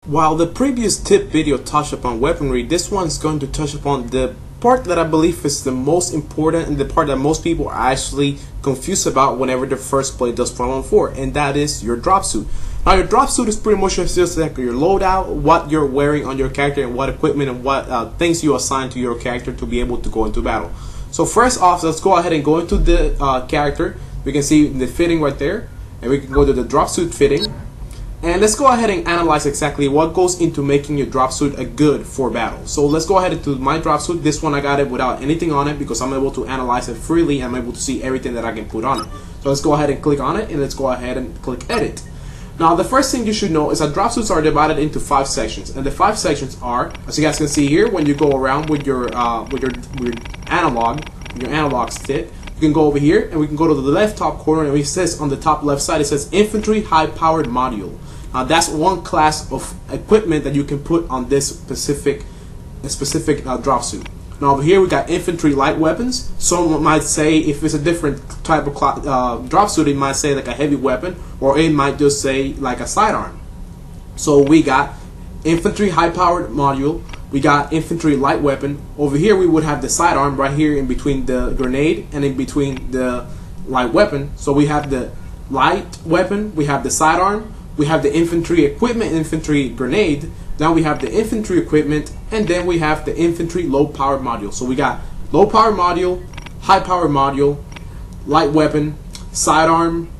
While the previous tip video touched upon weaponry, this one is going to touch upon the part that I believe is the most important and the part that most people are actually confused about whenever they first play Dust 114, and that is your drop suit. Now your drop suit is pretty much just like your loadout, what you're wearing on your character and what equipment and what things you assign to your character to be able to go into battle. So first off, let's go ahead and go into the character. We can see the fitting right there, and we can go to the drop suit fitting. And let's go ahead and analyze exactly what goes into making your drop suit a good for battle. So let's go ahead into my drop suit. This one I got it without anything on it because I'm able to analyze it freely. I'm able to see everything that I can put on it. So let's go ahead and click on it, and let's go ahead and click edit. Now the first thing you should know is that drop suits are divided into 5 sections, and the 5 sections are, as you guys can see here, when you go around with your analog stick. You can go over here, and we can go to the left top corner, and it says on the top left side, it says infantry high powered module. Now that's one class of equipment that you can put on this specific drop suit. Now over here we got infantry light weapons. Someone might say, if it's a different type of drop suit, it might say like a heavy weapon, or it might just say like a sidearm. So we got infantry high powered module. We got infantry light weapon. Over here we would have the sidearm right here in between the grenade and in between the light weapon. So we have the light weapon, we have the sidearm, we have the infantry equipment, infantry grenade. Now we have the infantry equipment, and then we have the infantry low power module. So we got low power module, high power module, light weapon, sidearm,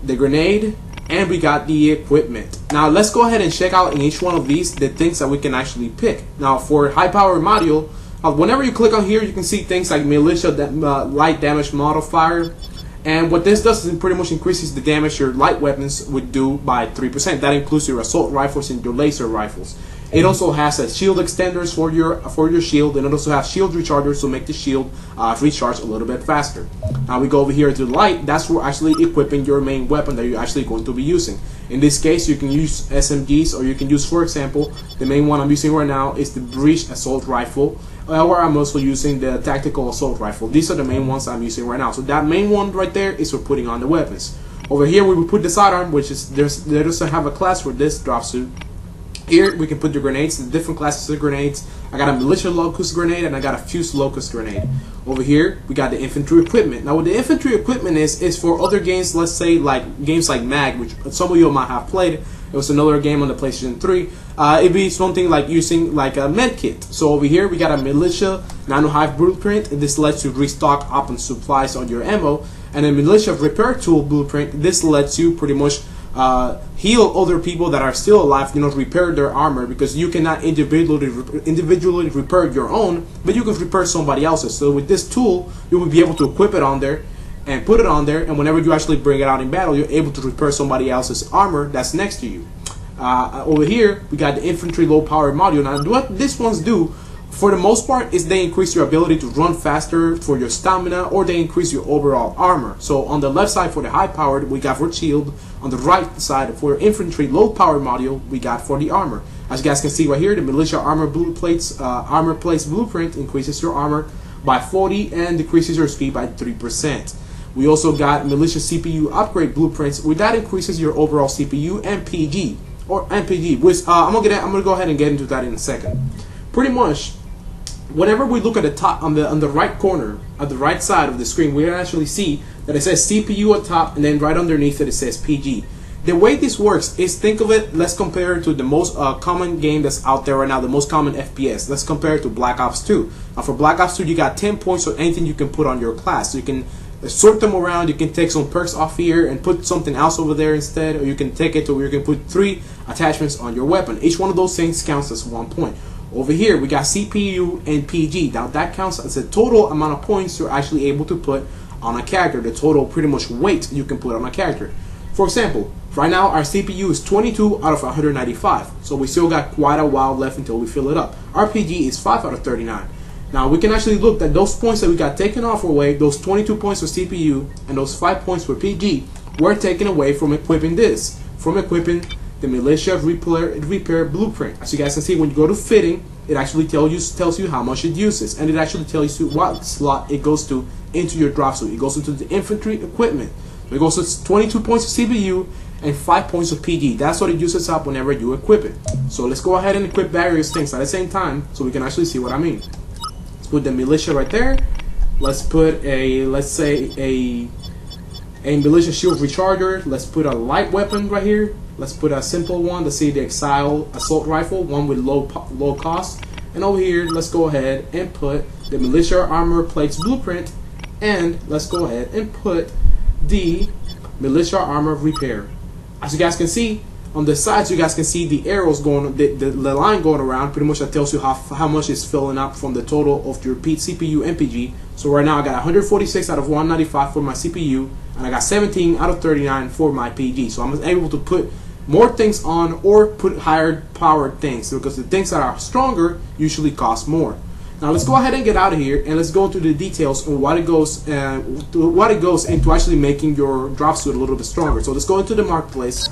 the grenade, and we got the equipment. Now let's go ahead and check out in each one of these the things that we can actually pick. Now for high power module, whenever you click on here, you can see things like militia light damage modifier. And what this does is it pretty much increases the damage your light weapons would do by 3%. That includes your assault rifles and your laser rifles. It also has a shield extenders for your shield, and it also has shield rechargers to make the shield recharge a little bit faster. Now we go over here to the light. That's for actually equipping your main weapon that you're actually going to be using. In this case, you can use SMGs, or you can use, for example, the main one I'm using right now is the breach assault rifle, or I'm also using the tactical assault rifle. These are the main ones I'm using right now. So that main one right there is for putting on the weapons. Over here we will put the sidearm, which is there doesn't have a class for this drop suit. Here we can put the grenades, the different classes of grenades. I got a militia locust grenade and I got a fuse locust grenade. Over here we got the infantry equipment. Now what the infantry equipment is for other games, let's say like games like MAG, which some of you might have played. It was another game on the PlayStation 3. It'd be something like using like a med kit. So over here we got a militia nano hive blueprint, and this lets you restock up on supplies on your ammo. And a militia repair tool blueprint, this lets you pretty much heal other people that are still alive, repair their armor, because you cannot individually repair your own, but you can repair somebody else's. So with this tool, you will be able to equip it on there and put it on there, and whenever you actually bring it out in battle, you're able to repair somebody else's armor that's next to you. Over here, we got the infantry low power module. Now what these ones do, for the most part, is they increase your ability to run faster for your stamina, or they increase your overall armor. So on the left side for the high powered, we got for shield. On the right side for infantry low power module, we got for the armor. As you guys can see right here, the militia armor plates blueprint increases your armor by 40 and decreases your speed by 3%. We also got militia CPU upgrade blueprints, which that increases your overall CPU and PG or MPG, which I'm gonna go ahead and get into that in a second. Pretty much, whenever we look at the top on the right corner, at the right side of the screen, we can actually see that it says CPU at top, and then right underneath it, it says PG. The way this works is, think of it, let's compare it to the most common game that's out there right now, the most common FPS. Let's compare it to Black Ops 2. Now for Black Ops 2, you got 10 points or anything you can put on your class. So you can sort them around, you can take some perks off here and put something else over there instead, or you can take it to where you can put 3 attachments on your weapon. Each one of those things counts as 1 point. Over here we got CPU and PG. Now that counts as the total amount of points you're actually able to put on a character, the total pretty much weight you can put on a character. For example, right now our CPU is 22 out of 195, so we still got quite a while left until we fill it up. Our PG is 5 out of 39. Now we can actually look at those points that we got taken off away, those 22 points for CPU and those 5 points for PG were taken away from equipping this, from equipping the militia repair blueprint. As you guys can see, when you go to fitting, it actually tells you how much it uses, and it actually tells you what slot it goes to into your drop suit. It goes into the infantry equipment. So it goes to 22 points of CPU and 5 points of PG. That's what it uses up whenever you equip it. So let's go ahead and equip various things at the same time so we can actually see what I mean. Let's put the militia right there. Let's put a, let's say a militia shield recharger. Let's put a light weapon right here. Let's put a simple one. Let's see the exile assault rifle, one with low cost. And over here, let's go ahead and put the militia armor plates blueprint, and let's go ahead and put the militia armor repair. As you guys can see on the sides, you guys can see the arrows going, the line going around. Pretty much that tells you how much is filling up from the total of your CPU MPG. So right now I got 146 out of 195 for my CPU, and I got 17 out of 39 for my PG. So I'm able to put more things on or put higher powered things, because the things that are stronger usually cost more. Now let's go ahead and get out of here, and let's go into the details on what it goes into actually making your drop suit a little bit stronger. So let's go into the marketplace.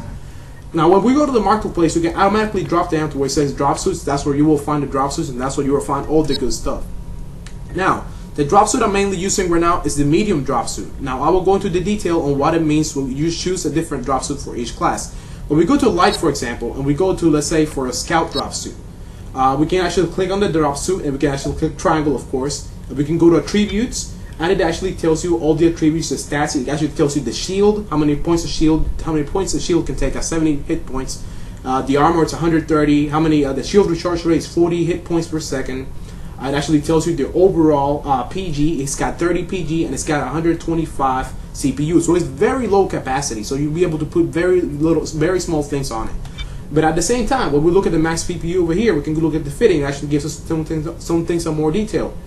Now when we go to the marketplace, we can automatically drop down to where it says drop suits. That's where you will find the drop suits, and that's where you will find all the good stuff. Now the drop suit I'm mainly using right now is the medium drop suit. Now I will go into the detail on what it means when you choose a different drop suit for each class. When we go to light, for example, and we go to, let's say, for a scout drop suit, we can actually click on the drop suit, and we can actually click triangle, of course, and we can go to attributes, and it actually tells you all the attributes, the stats. It actually tells you the shield, how many points the shield can take at 70 hit points. The armor, it's 130. How many? The shield recharge rate is 40 hit points per second. It actually tells you the overall PG. It's got 30 PG, and it's got 125 CPU. So it's very low capacity. So you'll be able to put very small things on it. But at the same time, when we look at the max CPU over here, we can look at the fitting. It actually gives us some things in more detail.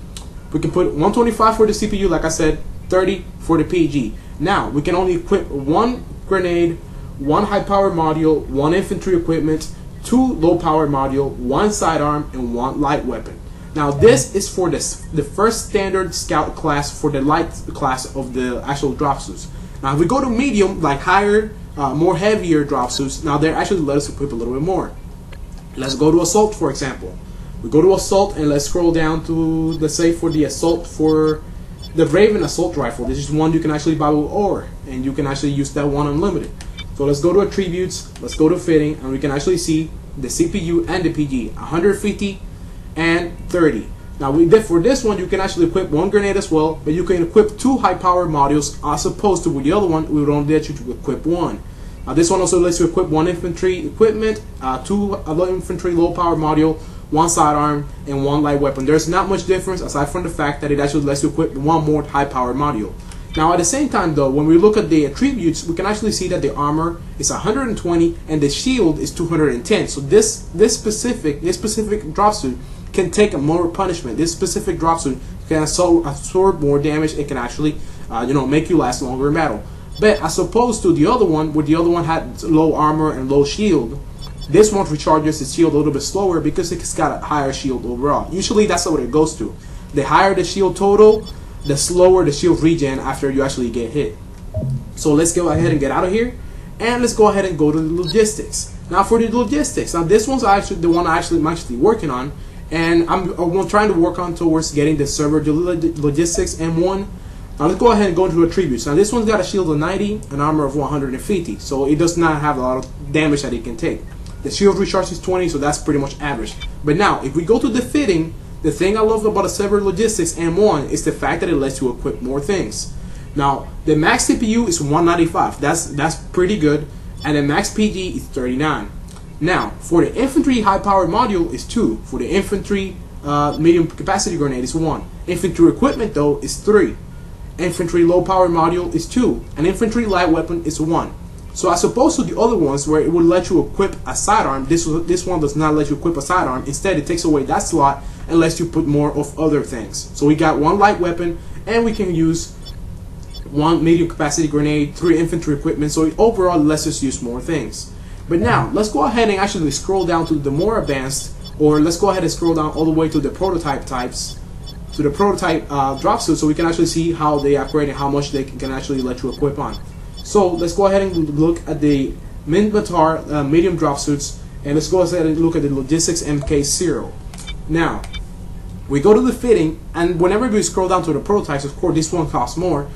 We can put 125 for the CPU, like I said, 30 for the PG. Now, we can only equip one grenade, one high-power module, one infantry equipment, two low-power module, one sidearm, and one light weapon. Now, this is for the first standard scout class, for the light class of the actual drop suits. Now, if we go to medium, like higher, more heavier drop suits, now they actually let us equip a little bit more. Let's go to assault, for example. We go to assault, and let's scroll down to, let's say, for the assault, for the Raven assault rifle. This is one you can actually buy with ore, and you can actually use that one unlimited. So let's go to attributes, let's go to fitting, and we can actually see the CPU and the PG, 150 and 30. Now for this one, you can actually equip one grenade as well, but you can equip two high power modules, as opposed to with the other one, we would only let you to equip one. This one also lets you equip one infantry equipment, two infantry low power module, one sidearm, and one light weapon. There's not much difference aside from the fact that it actually lets you equip one more high power module. Now at the same time though, when we look at the attributes, we can actually see that the armor is 120 and the shield is 210. So this specific drop suit can take more punishment. This specific drop suit can absorb more damage. It can actually make you last longer in battle. But as opposed to the other one, where the other one had low armor and low shield, this one recharges its shield a little bit slower because it's got a higher shield overall. Usually that's what it goes to. The higher the shield total, the slower the shield regen after you actually get hit. So let's go ahead and get out of here, and let's go ahead and go to the logistics. Now for the logistics, now this one's actually the one I'm actually working on, and I'm trying to work on towards getting the server logistics M1. Now let's go ahead and go to attributes. Now this one's got a shield of 90, an armor of 150, so it does not have a lot of damage that it can take. The shield recharge is 20, so that's pretty much average. But now, if we go to the fitting, the thing I love about a server logistics M1 is the fact that it lets you equip more things. Now, the max CPU is 195. That's pretty good, and the max PG is 39. Now, for the infantry high-powered module is 2. For the infantry medium capacity grenade is 1. Infantry equipment though is 3. Infantry low-power module is 2. An infantry light weapon is 1. So as opposed to the other ones where it would let you equip a sidearm, this one does not let you equip a sidearm. Instead, it takes away that slot and lets you put more of other things. So we got one light weapon, and we can use one medium capacity grenade, 3 infantry equipment, so it overall lets us use more things. But now, let's go ahead and actually scroll down to the more advanced, or let's go ahead and scroll down all the way to the prototype types, to the prototype drop suit, so we can actually see how they operate and how much they can actually let you equip on. So let's go ahead and look at the Minmatar medium drop suits, and let's go ahead and look at the Logistics MK0. Now, we go to the fitting, and whenever we scroll down to the prototypes, of course this one costs more.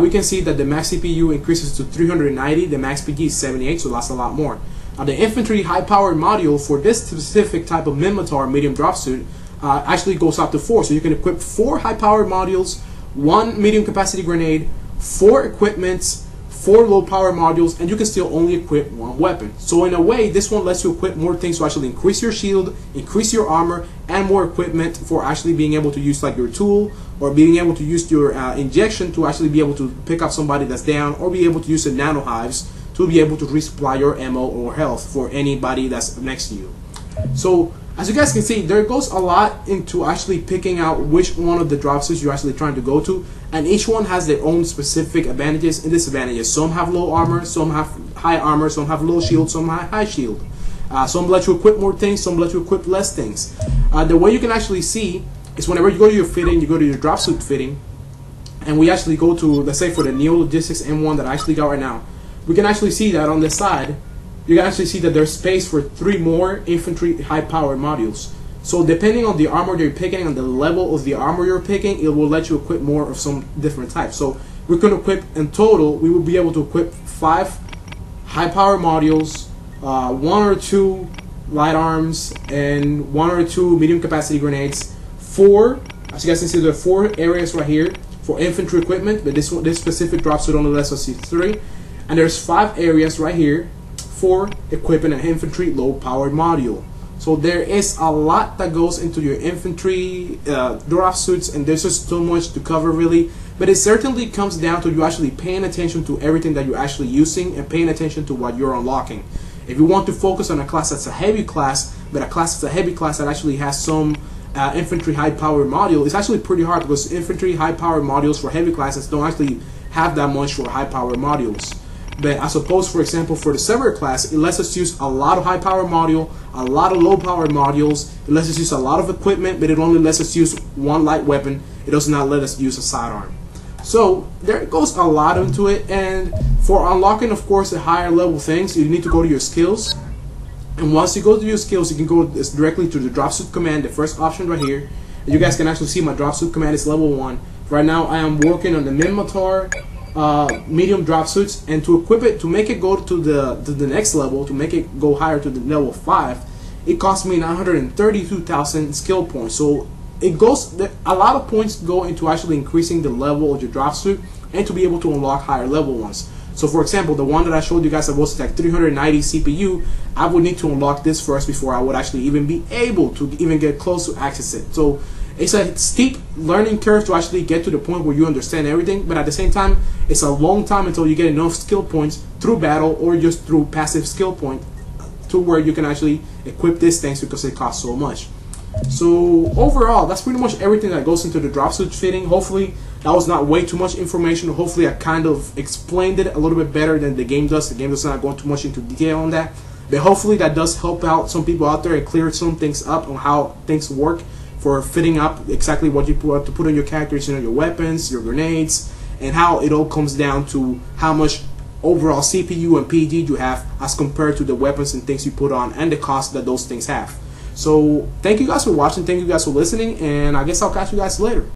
we can see that the max CPU increases to 390, the max PG is 78, so that's a lot more. The infantry high-powered module for this specific type of Minotaur medium drop suit actually goes up to 4, so you can equip 4 high-powered modules, 1 medium capacity grenade, 4 equipments, 4 low power modules, and you can still only equip 1 weapon. So in a way, this one lets you equip more things to actually increase your shield, increase your armor, and more equipment for actually being able to use like your tool, or being able to use your injection to actually be able to pick up somebody that's down, or be able to use the nano hives to be able to resupply your ammo or health for anybody that's next to you. So as you guys can see, there goes a lot into actually picking out which one of the drop suits you're actually trying to go to, and each one has their own specific advantages and disadvantages. Some have low armor, some have high armor, some have low shield, some have high shield. Some let you equip more things, some let you equip less things. The way you can actually see is whenever you go to your fitting, you go to your drop suit fitting, and we actually go to, let's say for the Neo Logistics M1 that I actually got right now, we can actually see that on this side, you can actually see that there's space for 3 more infantry high-powered modules. So depending on the armor you're picking and the level of the armor you're picking, it will let you equip more of some different types. So we can equip, in total, we will be able to equip 5 high-powered modules, 1 or 2 light arms, and 1 or 2 medium capacity grenades. 4, as you guys can see, there are 4 areas right here for infantry equipment, but this specific drop suit only lets us use 3. And there's 5 areas right here for equipping an infantry low-powered module. So there is a lot that goes into your infantry drop suits, and there's just so much to cover really. But it certainly comes down to you actually paying attention to everything that you're actually using and paying attention to what you're unlocking. If you want to focus on a class that's a heavy class, but a class that's a heavy class that actually has some infantry high-powered module, it's actually pretty hard because infantry high-powered modules for heavy classes don't actually have that much for high-powered modules. But I suppose, for example, for the server class, it lets us use a lot of high power module, a lot of low power modules. It lets us use a lot of equipment, but it only lets us use 1 light weapon. It does not let us use a sidearm. So there goes a lot into it. And for unlocking, of course, the higher level things, you need to go to your skills. And once you go to your skills, you can go directly to the Dropsuit command, the first option right here. And you guys can actually see my Dropsuit command is level 1. Right now, I am working on the Minotaur medium drop suits, and to equip it, to make it go to the next level, to make it go higher to the level 5, it cost me 932,000 skill points. So it goes, a lot of points go into actually increasing the level of your drop suit and to be able to unlock higher level ones. So for example, the one that I showed you guys that was like 390 CPU, I would need to unlock this first before I would actually even be able to even get close to access it. So it's a steep learning curve to actually get to the point where you understand everything, but at the same time, it's a long time until you get enough skill points through battle or just through passive skill point to where you can actually equip these things because they cost so much. So overall, that's pretty much everything that goes into the drop suit fitting. Hopefully that was not way too much information. Hopefully I kind of explained it a little bit better than the game does. The game does not go too much into detail on that, but hopefully that does help out some people out there and clear some things up on how things work for fitting up exactly what you want to put on your characters, you know, your weapons, your grenades, and how it all comes down to how much overall CPU and PG you have as compared to the weapons and things you put on and the cost that those things have. So thank you guys for watching, thank you guys for listening, and I guess I'll catch you guys later.